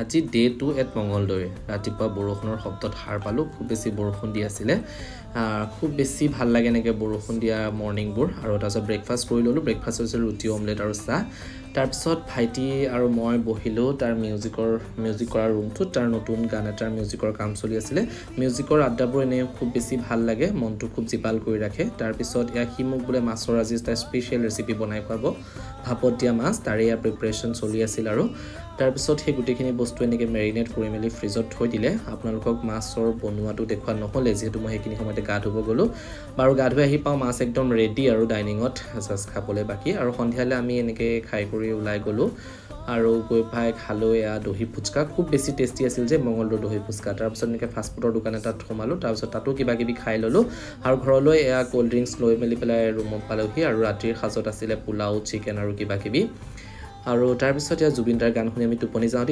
আজি day 2 at Mangaldai ৰাতিপুৱা বৰষুণৰ শব্দত সাৰ পালোঁ খুব বেছি বৰষুণ দি আছিলে খুব বেছি ভাল লাগে এনেকৈ বৰষুণ দিয়া মৰ্নিংবোৰ আৰু তাৰপিছত ব্ৰেকফাষ্ট কৰি ল'লোঁ ব্ৰেকফাষ্ট হৈছে ৰুটি অমলেট আৰু চাহ তাৰপিছত ভাইটি আৰু মই বহিলোঁ তাৰ মিউজিক কৰা ৰুমটোত তাৰ নতুন গান এটাৰ মিউজিকৰ কাম চলি আছিলে মিউজিকৰ আড্ডাবোৰ এনেই খুব বেছি ভাল লাগে মনটো খুব জীপাল কৰি ৰাখে তাৰপিছত সি মোক বোলে মাছৰ আজি এটা স্পেচিয়েল ৰেচিপি বনাই খুৱাব ভাপত দিয়া মাছ তাৰে প্ৰিপাৰেশ্যন চলি আছিল আৰু তাৰপিছত সেই গোটেইখিনি বস্তু এনেকৈ মেৰিনেট কৰি মেলি ফ্ৰিজত থৈ দিলে আপোনালোকক মাছৰ বনোৱাটো দেখুওৱা নহ'লে যিহেতু মই সেইখিনি সময়তে গা ধুব গ'লোঁ বাৰু গা ধুই আহি পাওঁ মাছ একদম ৰেডি আৰু ডাইনিঙত জাষ্ট খাবলৈ বাকী আৰু সন্ধিয়ালৈ আমি এনেকৈ খাই কৰি ওলাই গ'লোঁ আৰু গৈ পাই খালোঁ দহি ফুচকা খুব বেছি টেষ্টি আছিল যে মঙ্গলদৈ দহি ফুচকা তাৰপিছত এনেকৈ ফাষ্টফুডৰ দোকান এটাত সোমালোঁ তাৰপিছত তাতো কিবা কিবি খাই ল'লোঁ আৰু ঘৰলৈ ক'ল্ড ড্ৰিংকছ লৈ মেলি পেলাই ৰুমত পালোঁহি আৰু ৰাতিৰ সাজত আছিলে পোলাও চিকেন আৰু কিবা কিবি আৰু তাৰপিছত জুবিন দাৰ গান শুনি আমি টোপনি যাওঁ